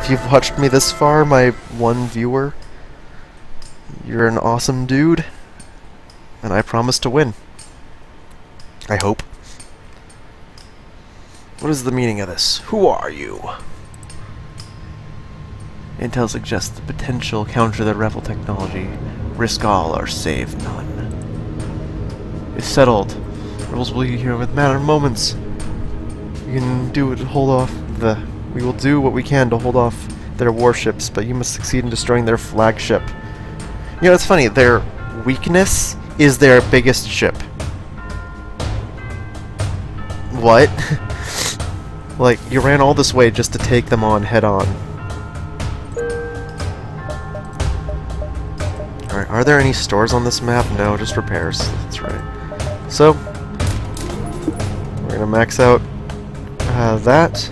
If you've watched me this far, my one viewer, you're an awesome dude, and I promise to win. I hope. What is the meaning of this? Who are you? Intel suggests the potential counter the rebel technology. Risk all or save none. It's settled. Rebels will be here with matter of moments. We can do it to hold off the... We will do what we can to hold off their warships, but you must succeed in destroying their flagship. You know, it's funny, their weakness is their biggest ship. What? Like, you ran all this way just to take them on head-on. Alright, are there any stores on this map? No, just repairs. That's right. So, we're gonna max out that.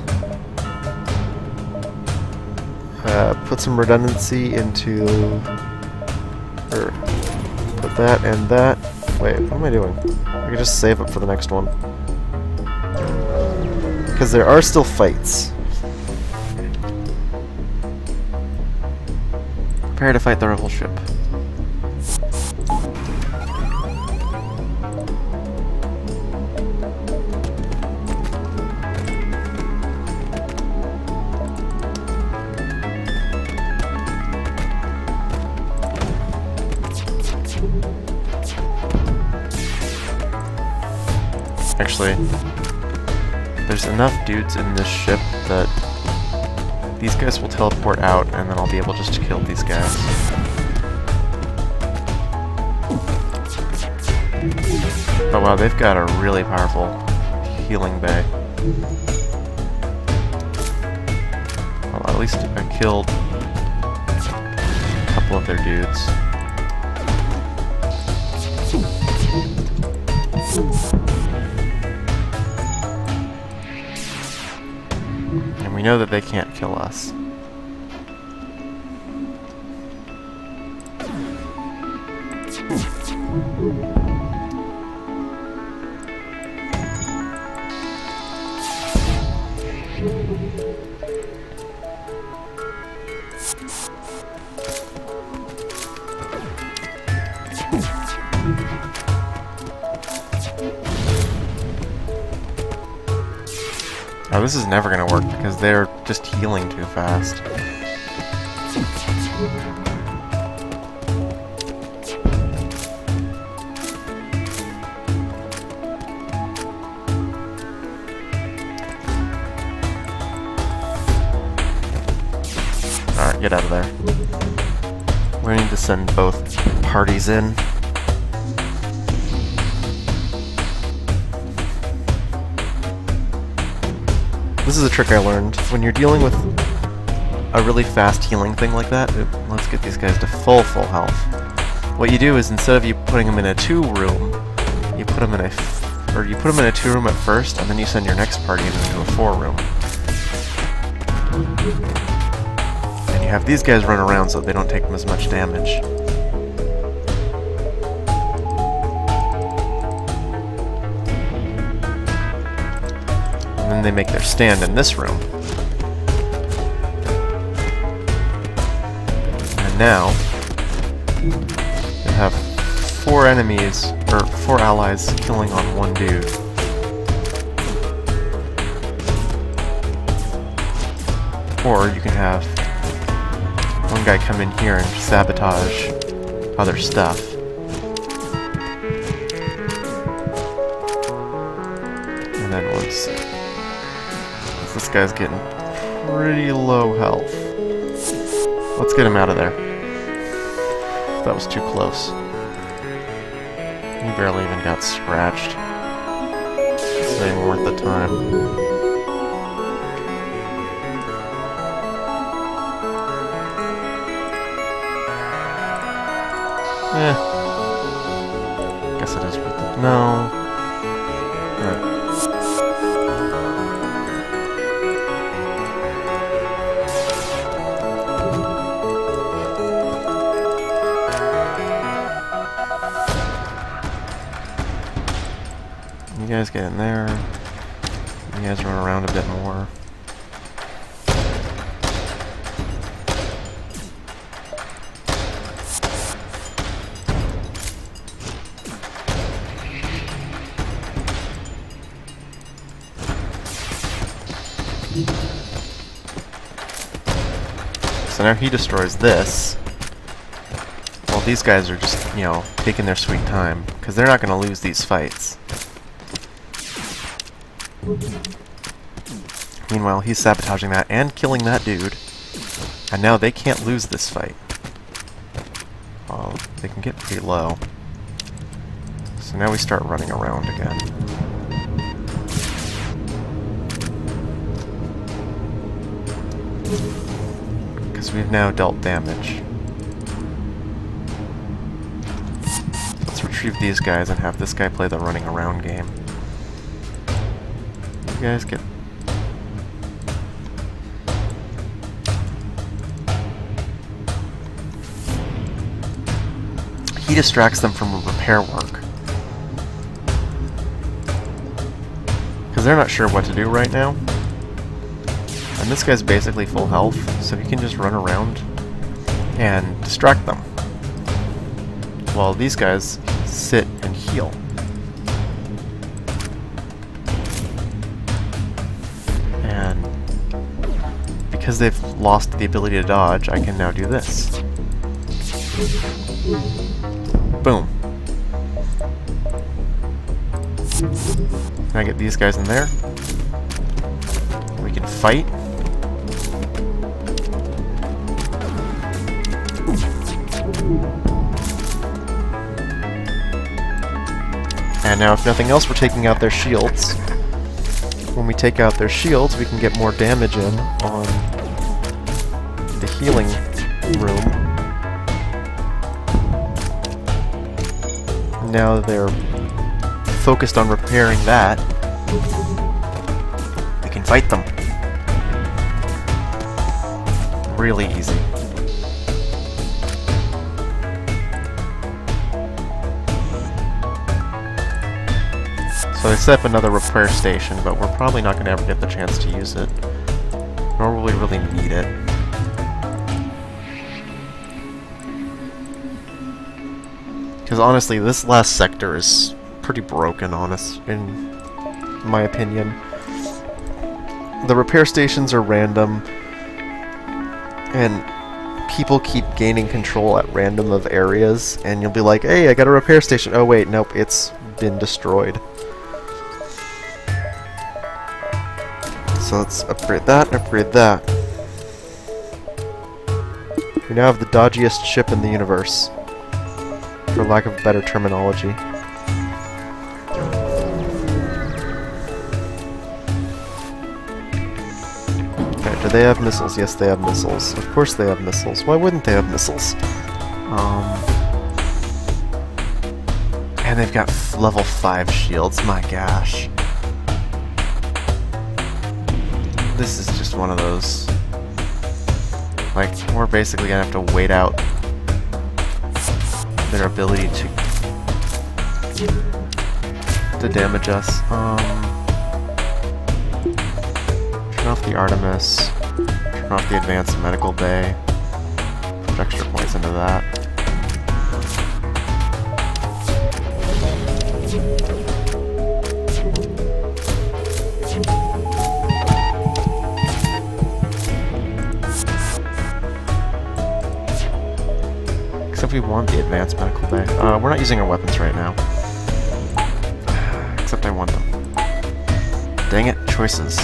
Put some redundancy into... Or, put that and that. Wait, what am I doing? I can just save it for the next one. Because there are still fights. Prepare to fight the rebel ship. Actually, there's enough dudes in this ship that these guys will teleport out, and then I'll be able just to kill these guys. Oh wow, they've got a really powerful healing bay. Well, at least I killed a couple of their dudes. And we know that they can't kill us. Oh, this is never gonna work because they're just healing too fast. Alright, get out of there. We need to send both parties in. This is a trick I learned. When you're dealing with a really fast healing thing like that, let's get these guys to full health. What you do is instead of you putting them in a 2-room, you put them in a 2-room at first, and then you send your next party into a 4-room. And you have these guys run around so that they don't take them as much damage. And then they make their stand in this room. And now, they have 4 enemies, or 4 allies killing on 1 dude. Or you can have one guy come in here and sabotage other stuff. And then once this guy's getting pretty low health. Let's get him out of there. That was too close. He barely even got scratched. It's not even worth the time. Guess it is worth it. No. Alright. You guys get in there. You guys run around a bit more. So now he destroys this. While these guys are just, you know, taking their sweet time. Because they're not going to lose these fights. Meanwhile, he's sabotaging that and killing that dude. And now they can't lose this fight. Well, they can get pretty low. So now we start running around again. Because we've now dealt damage. Let's retrieve these guys and have this guy play the running around game. You guys get... He distracts them from repair work. Because they're not sure what to do right now. And this guy's basically full health, so he can just run around and distract them. While these guys sit and heal. And because they've lost the ability to dodge, I can now do this. Boom. Can I get these guys in there? We can fight. And now if nothing else, we're taking out their shields. When we take out their shields, we can get more damage in on the healing room. Now they're focused on repairing that. We can fight them. Really easy. So they set up another repair station, but we're probably not going to ever get the chance to use it. Nor will we really need it. Because honestly, this last sector is pretty broken, in my opinion. The repair stations are random, and people keep gaining control at random of areas, and you'll be like, hey, I got a repair station. Oh wait, nope, it's been destroyed. So let's upgrade that, upgrade that. We now have the dodgiest ship in the universe. For lack of better terminology. Okay, do they have missiles? Yes, they have missiles. Of course they have missiles. Why wouldn't they have missiles? And they've got level 5 shields, my gosh. This is just one of those. Like, we're basically gonna have to wait out their ability to damage us. Turn off the Artemis. Turn off the advanced medical bay. Put extra points into that. Except we want the advanced medical bay. We're not using our weapons right now. Except I want them. Dang it, choices.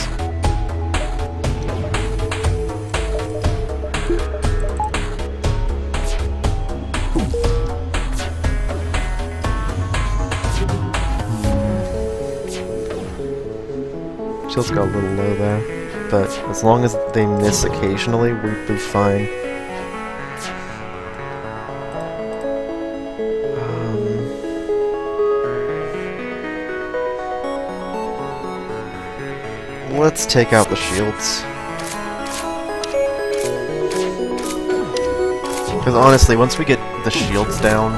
Shield's got a little low there, but as long as they miss occasionally, we'd be fine. Let's take out the shields. Because honestly, once we get the shields down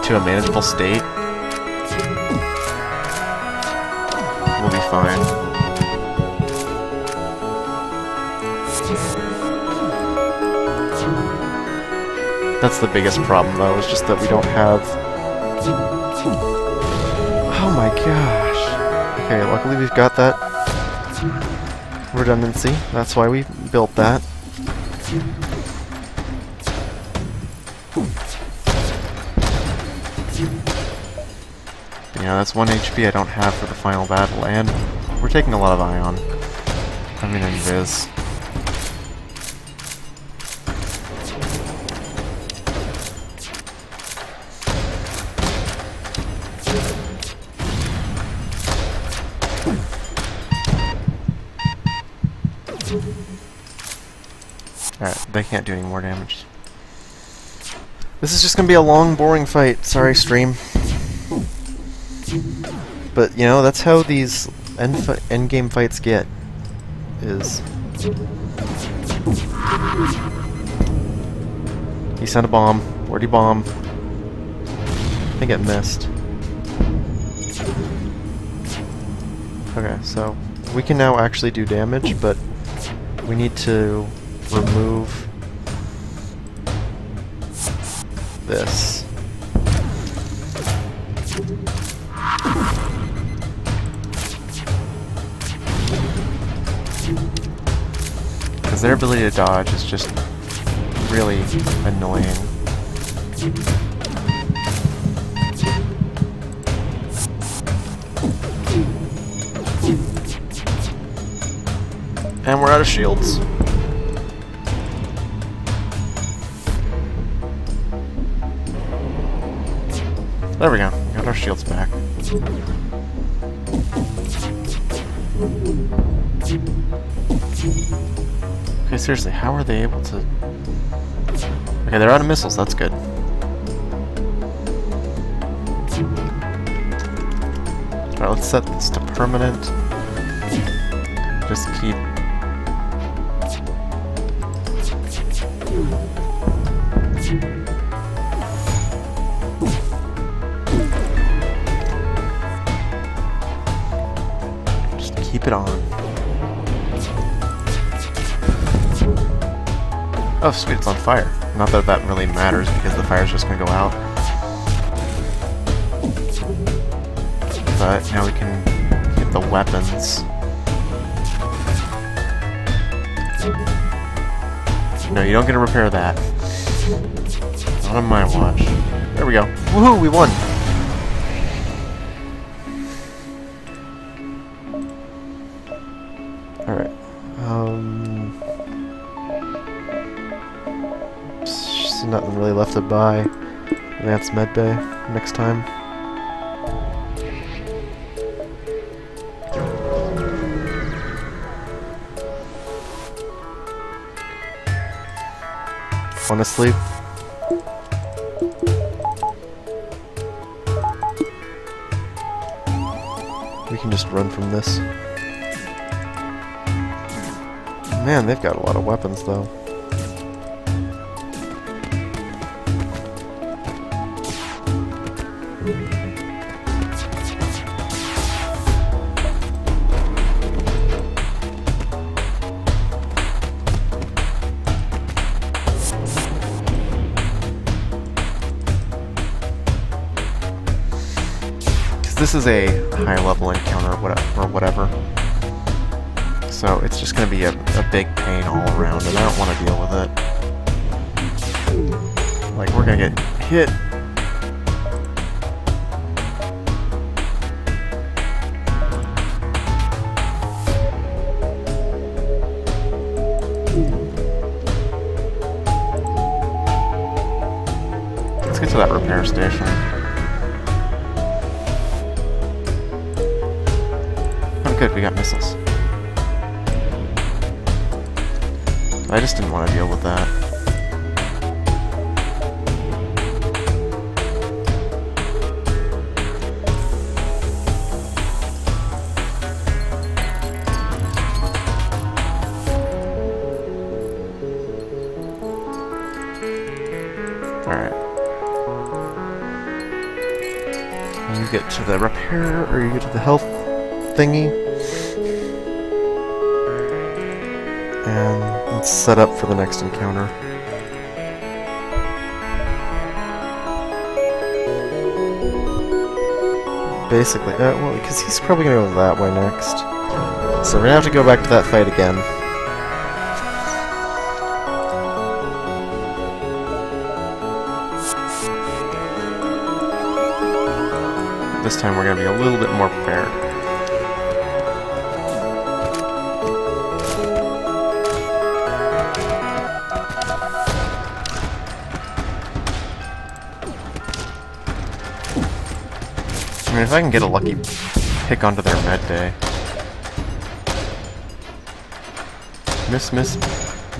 to a manageable state, we'll be fine. That's the biggest problem, though, is just that we don't have... Oh my gosh. Okay, luckily we've got that redundancy. That's why we built that. Yeah, that's 1 HP I don't have for the final battle, and we're taking a lot of ion. I mean, invis. Alright, they can't do any more damage. This is just gonna be a long, boring fight. Sorry, stream. But, you know, that's how these endgame fights get. Is... He sent a bomb. Where'd he bomb? I think it missed. Okay, so we can now actually do damage, but we need to remove this. Because their ability to dodge is just really annoying. And we're out of shields. There we go. We got our shields back. Okay, seriously, how are they able to... Okay, they're out of missiles. That's good. Alright, let's set this to permanent. Just keep... Keep it on. Oh, sweet, it's on fire. Not that that really matters because the fire's just gonna go out. But now we can get the weapons. No, you don't get to repair that. Not on my watch. There we go. Woohoo, we won! Alright. Just nothing really left to buy. Advanced medbay next time. Honestly, we can just run from this. Man, they've got a lot of weapons, though. This is a high-level encounter or whatever. So it's just going to be a big pain all around, and I don't want to deal with it. Like, we're going to get hit. Let's get to that repair station. Oh, good, we got missiles. I just didn't want to deal with that. Alright. You get to the repair, or you get to the health thingy. And let's set up for the next encounter. Basically, well, because he's probably going to go that way next. So we're going to have to go back to that fight again. this time we're going to be a little bit more prepared. I mean, if I can get a lucky pick onto their med bay. Miss.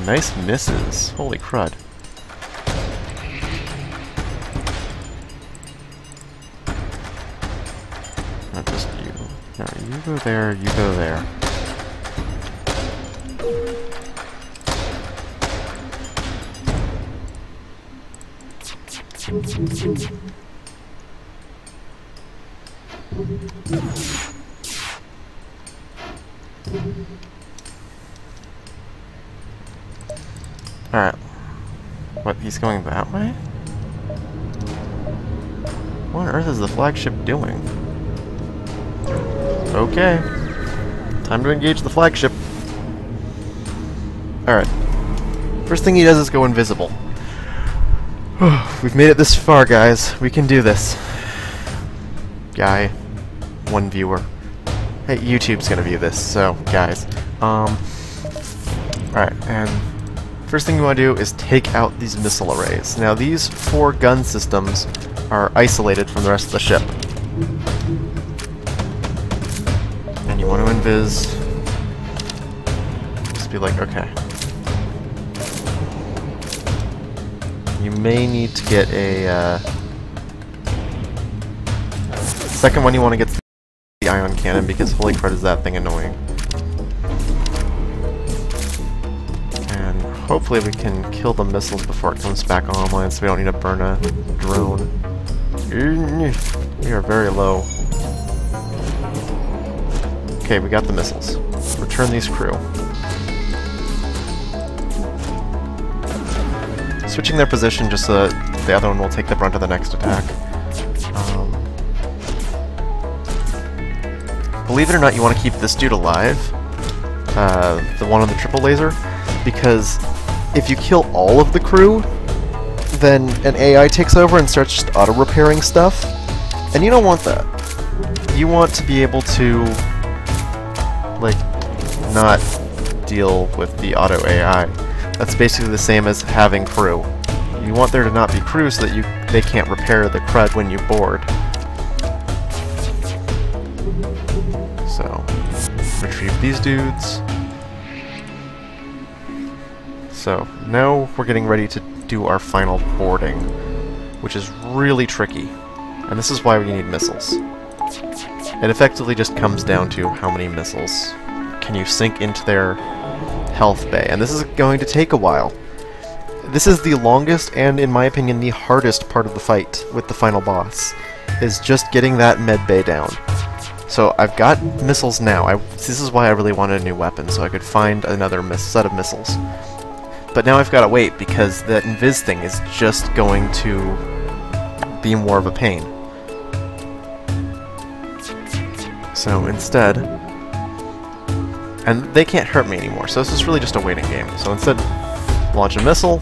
Nice misses. Holy crud. Not just you. No, you go there, you go there. Alright. What, he's going that way? What on earth is the flagship doing? Okay. Time to engage the flagship. Alright. First thing he does is go invisible. We've made it this far, guys. We can do this. Guy. One viewer. Hey, YouTube's gonna view this, so, guys. Alright, and first thing you want to do is take out these missile arrays. Now, these 4 gun systems are isolated from the rest of the ship. And you want to invis. Just be like, okay. You may need to get a, second one you want to get the ion cannon, because holy crud is that thing annoying. And hopefully we can kill the missiles before it comes back online, so we don't need to burn a drone. We are very low. Okay, we got the missiles. Return these crew. Switching their position just so that the other one will take the brunt of the next attack. Believe it or not, you want to keep this dude alive, the one on the triple laser, because if you kill all of the crew, then an AI takes over and starts just auto-repairing stuff, and you don't want that. You want to be able to, like, not deal with the auto-AI. That's basically the same as having crew. You want there to not be crew so that they can't repair the crud when you board. So, retrieve these dudes. So, now we're getting ready to do our final boarding, which is really tricky. And this is why we need missiles. It effectively just comes down to how many missiles can you sink into their health bay, and this is going to take a while. This is the longest and, in my opinion, the hardest part of the fight with the final boss, is just getting that med bay down. So I've got missiles now. This is why I really wanted a new weapon, so I could find another set of missiles. But now I've got to wait, because that invis thing is just going to be more of a pain. So instead, and they can't hurt me anymore, so this is really just a waiting game. So instead, launch a missile,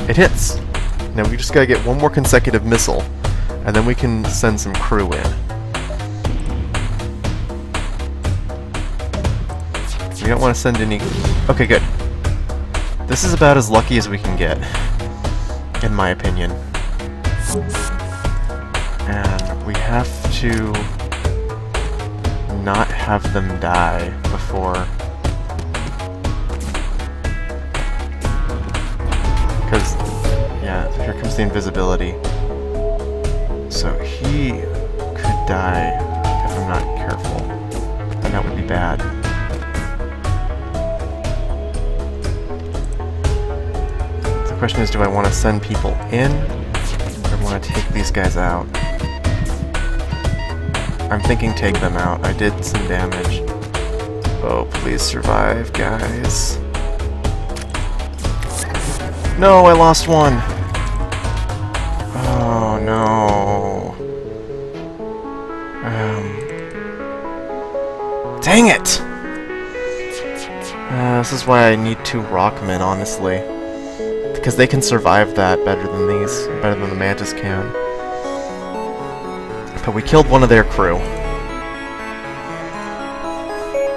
it hits. Now we just gotta get one more consecutive missile, and then we can send some crew in. We don't want to send any... Okay, good. This is about as lucky as we can get, in my opinion. And we have to not have them die before... Because, yeah, here comes the invisibility. So he could die if I'm not careful, and that would be bad. The question is, do I want to send people in, or want to take these guys out? I'm thinking take them out. I did some damage. Oh, please survive, guys. No, I lost one! Oh, no. Dang it! This is why I need 2 Rockmen, honestly. Because they can survive that better than these, better than the Mantis can. But we killed one of their crew.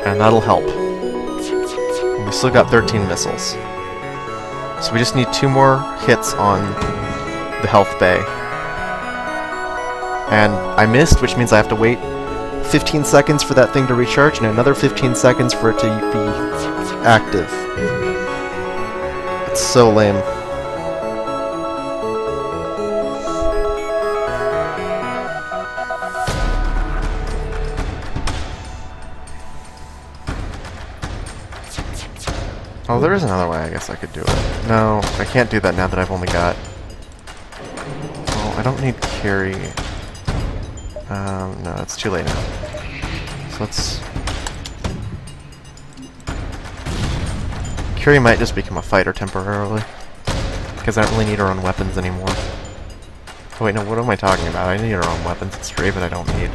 And that'll help. And we still got 13 missiles. So we just need 2 more hits on the health bay. And I missed, which means I have to wait 15 seconds for that thing to recharge, and another 15 seconds for it to be active. It's so lame. Oh, there is another way I guess I could do it. No, I can't do that now that I've only got... Oh, I don't need carry. No, it's too late now. So let's... Curie might just become a fighter temporarily, because I don't really need her own weapons anymore. Oh wait, no, what am I talking about? I need her own weapons. It's Raven I don't need.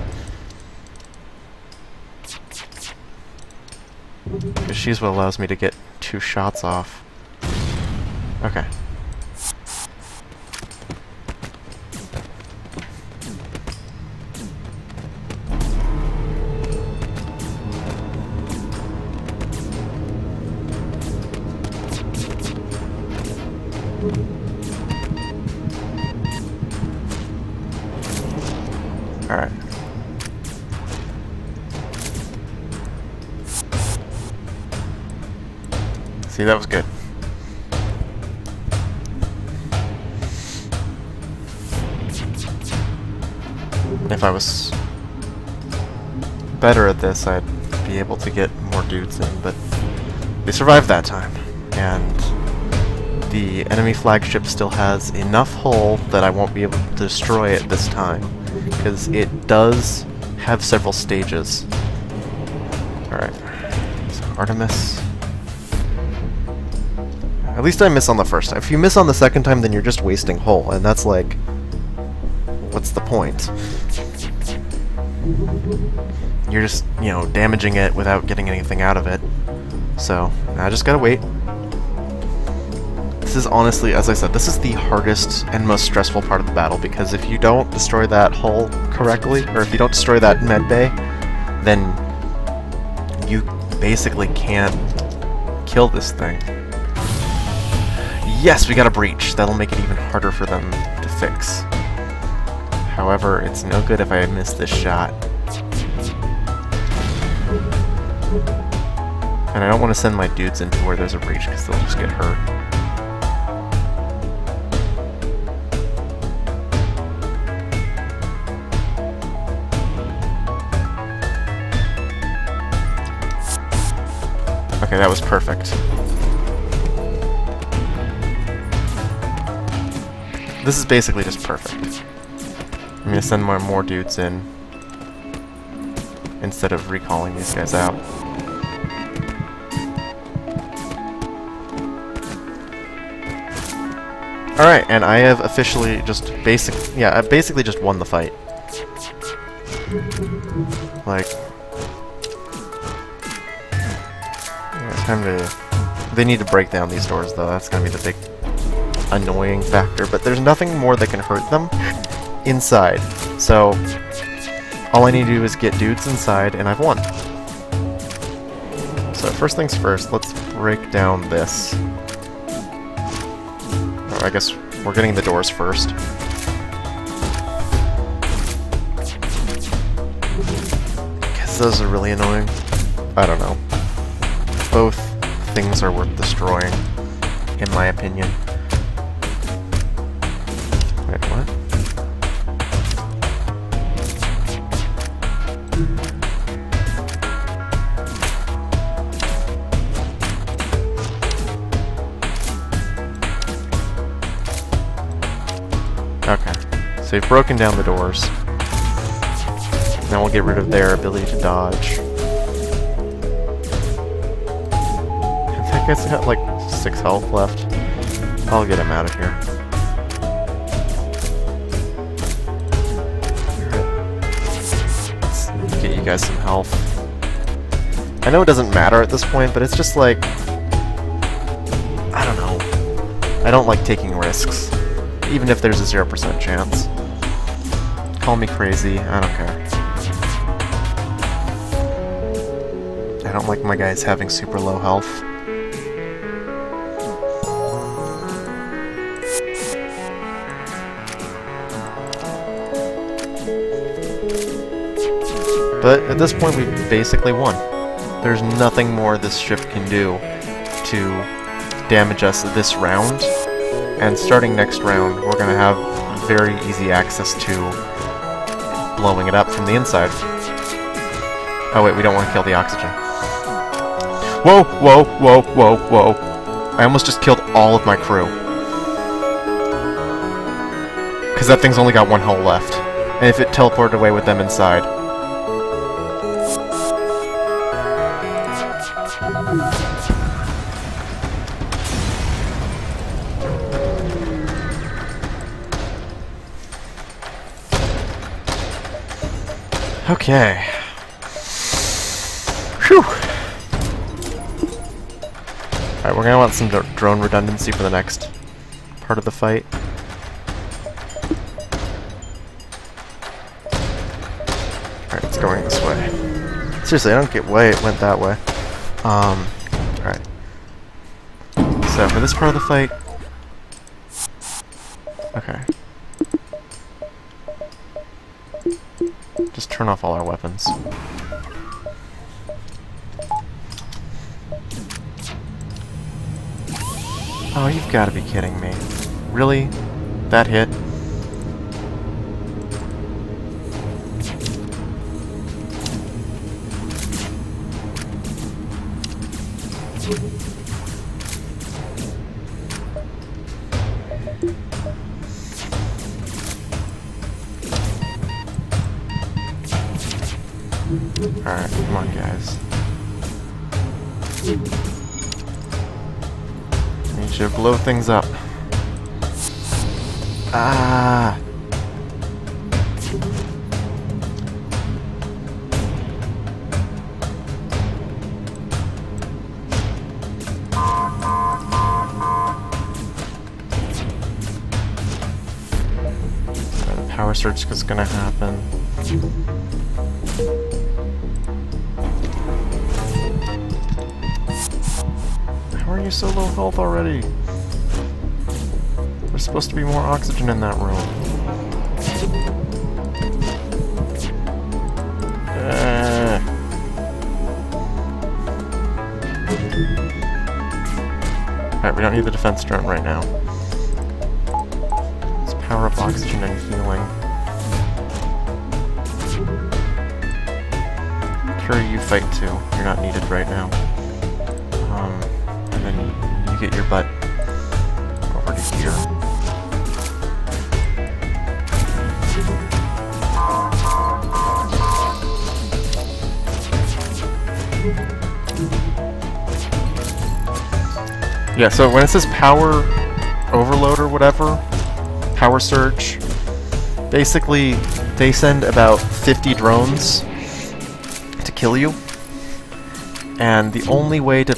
Because she's what allows me to get 2 shots off. Okay. Alright. See, that was good. If I was better at this, I'd be able to get more dudes in, but they survived that time. And the enemy flagship still has enough hull that I won't be able to destroy it this time, because it does have several stages. Alright, so Artemis. At least I miss on the first time. If you miss on the second time, then you're just wasting hull, and that's like... what's the point? You're just, you know, damaging it without getting anything out of it. So, I just gotta wait. This is honestly, as I said, this is the hardest and most stressful part of the battle, because if you don't destroy that hull correctly, or if you don't destroy that med bay, then you basically can't kill this thing. Yes, we got a breach. That'll make it even harder for them to fix. However, it's no good if I miss this shot. And I don't want to send my dudes into where there's a breach, because they'll just get hurt. Okay, that was perfect. This is basically just perfect. I'm gonna send more dudes in instead of recalling these guys out. Alright, and I have officially just I basically just won the fight. Like, yeah, time to... They need to break down these doors though, that's gonna be the big annoying factor, but there's nothing more that can hurt them inside. So, all I need to do is get dudes inside, and I've won. So first things first, let's break down this. Or I guess we're getting the doors first. Guess those are really annoying. I don't know. Both things are worth destroying, in my opinion. Wait, what? Okay, so we've broken down the doors. Now we'll get rid of their ability to dodge. That guy's got like 6 health left. I'll get him out of here. Let's get you guys some health. I know it doesn't matter at this point, but it's just like... I don't know. I don't like taking risks. Even if there's a 0% chance. Call me crazy, I don't care. I don't like my guys having super low health. But at this point, we've basically won. There's nothing more this ship can do to damage us this round. And starting next round, we're going to have very easy access to blowing it up from the inside. Oh wait, we don't want to kill the oxygen. Whoa, whoa, whoa, whoa, whoa. I almost just killed all of my crew. Because that thing's only got one hull left. And if it teleported away with them inside... Okay. Whew. Alright, we're gonna want some drone redundancy for the next part of the fight. Alright, it's going this way. Seriously, I don't get why it went that way. Alright. So, for this part of the fight... Okay. Just turn off all our weapons. Oh, you've got to be kidding me. Really? That hit? Alright, come on, guys. I need you to blow things up. Ah! The power surge is gonna happen. How are you so low health already? There's supposed to be more oxygen in that room. Alright, we don't need the defense drone right now. Let's power up oxygen and healing. Sure, you fight too. You're not needed right now. And then you get your butt over to here. Yeah, so when it says power overload or whatever, power surge, basically they send about 50 drones to kill you, and the only way to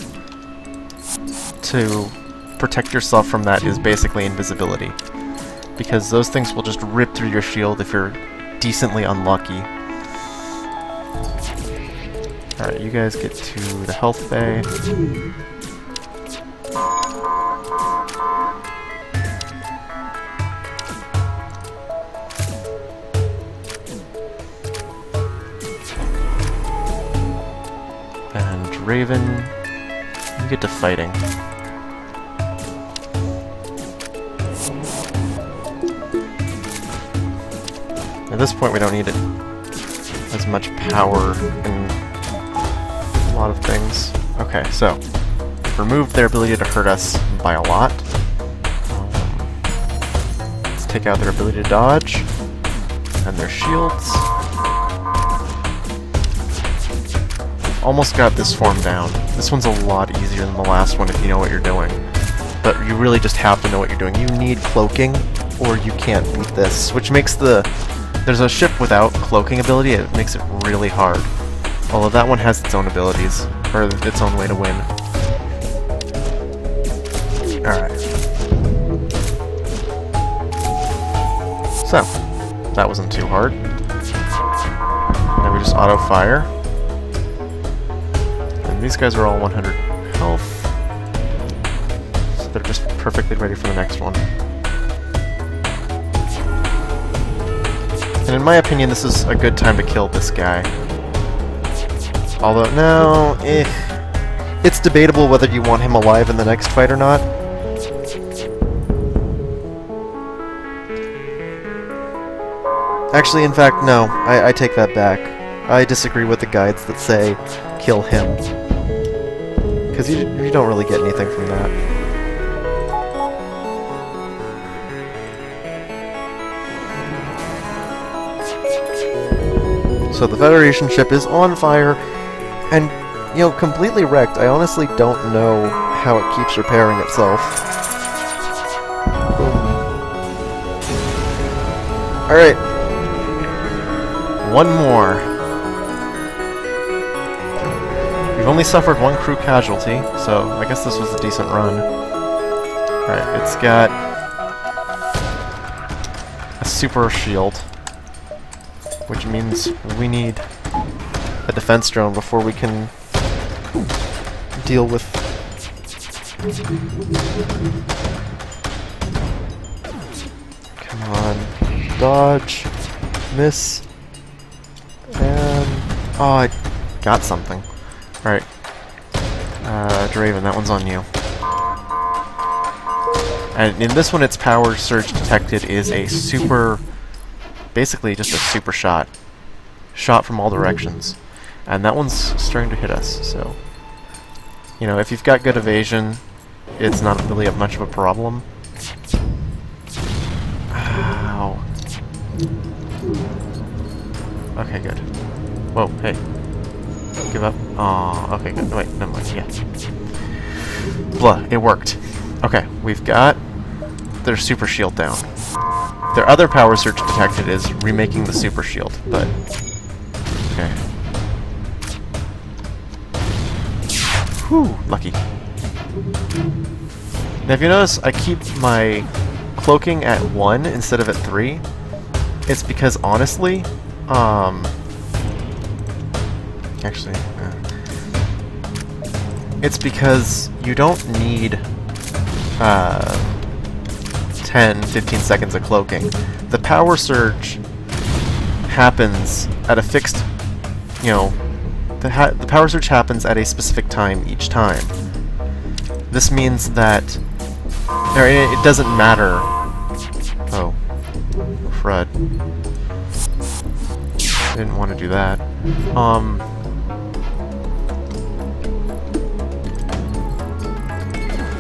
protect yourself from that is basically invisibility, because those things will just rip through your shield if you're decently unlucky. Alright, you guys get to the health bay. And Raven, you get to fighting. At this point we don't need it as much power in a lot of things. Okay, so removed their ability to hurt us by a lot. Let's take out their ability to dodge and their shields. Almost got this form down. This one's a lot easier than the last one if you know what you're doing. But you really just have to know what you're doing. You need cloaking, or you can't beat this, which makes the... There's a ship without cloaking ability, it makes it really hard. Although that one has its own abilities, or its own way to win. Alright. So, That wasn't too hard. Now we just auto-fire. And these guys are all 100 health. So they're just perfectly ready for the next one. And in my opinion, this is a good time to kill this guy. Although, no, it's debatable whether you want him alive in the next fight or not. Actually, in fact, no. I take that back. I disagree with the guides that say kill him. Because you don't really get anything from that. So the Federation ship is on fire, and, you know, completely wrecked. I honestly don't know how it keeps repairing itself. Alright. One more. We've only suffered one crew casualty, so I guess this was a decent run. Alright, it's got a super shield, which means we need a defense drone before we can deal with... Come on. Dodge. Miss. And... oh, I got something. Alright. Draven, that one's on you. And in this one, its power surge detected is a super... basically just a super shot. Shot from all directions. And that one's starting to hit us, so... you know, if you've got good evasion, it's not really much of a problem. Ow. Okay, good. Whoa, hey. Give up. Aw, okay, good. Wait, never mind. Yeah. Blah, it worked. Okay, we've got their super shield down. Their other power surge detected is remaking the super shield, but... okay. Whew, lucky. Now if you notice, I keep my cloaking at 1 instead of at 3. It's because, honestly, actually, it's because you don't need 10-15 seconds of cloaking. The power surge happens at a fixed, you know, the power surge happens at a specific time each time. This means that it doesn't matter. Oh, crud. I didn't want to do that.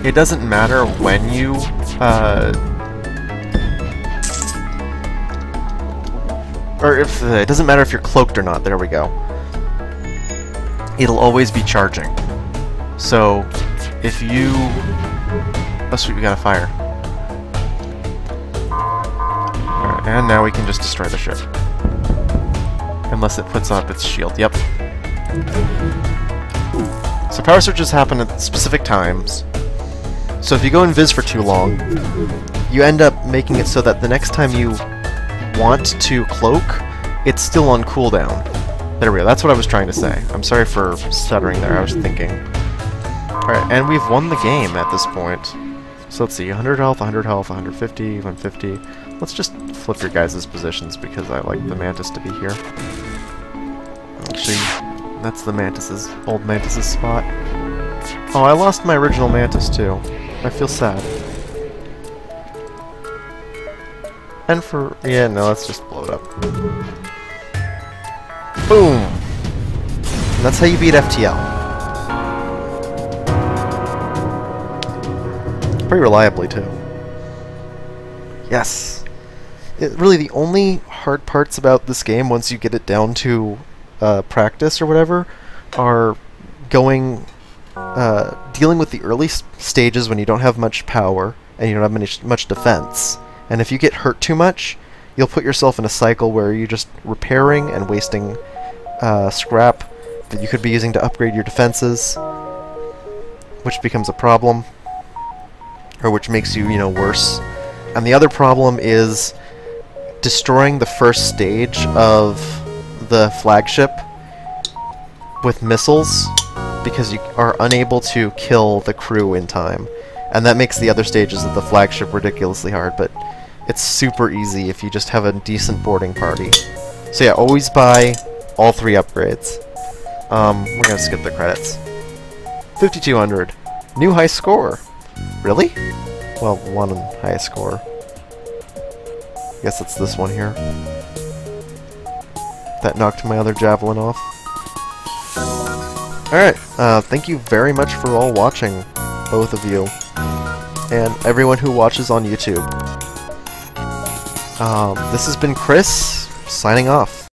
It doesn't matter when you or if it doesn't matter if you're cloaked or not. There we go. It'll always be charging. So if you... oh sweet, we got a fire. Alright, and now we can just destroy the ship. Unless it puts up its shield. Yep. So power surges happen at specific times. So if you go invis for too long, you end up making it so that the next time you want to cloak, it's still on cooldown. There we go, that's what I was trying to say. I'm sorry for stuttering there, I was thinking. Alright, and we've won the game at this point. So let's see, 100 health, 100 health, 150, 150. Let's just flip your guys' positions because I like the Mantis to be here. Actually, that's the Mantis's, old Mantis's spot. Oh, I lost my original Mantis too. I feel sad. And for... yeah, no, let's just blow it up. Boom! And that's how you beat FTL. Pretty reliably, too. Yes! Really, the only hard parts about this game, once you get it down to practice or whatever, are going... dealing with the early stages when you don't have much power and you don't have much defense. And if you get hurt too much, you'll put yourself in a cycle where you're just repairing and wasting scrap that you could be using to upgrade your defenses, which becomes a problem, or which makes you, you know, worse. And the other problem is destroying the first stage of the flagship with missiles because you are unable to kill the crew in time. And that makes the other stages of the flagship ridiculously hard, but it's super easy if you just have a decent boarding party. So yeah, always buy all 3 upgrades. We're gonna skip the credits. 5,200. New high score. Really? Well, one highest score. I guess it's this one here. That knocked my other javelin off. Alright, thank you very much for all watching, both of you. And everyone who watches on YouTube. This has been Chris, signing off.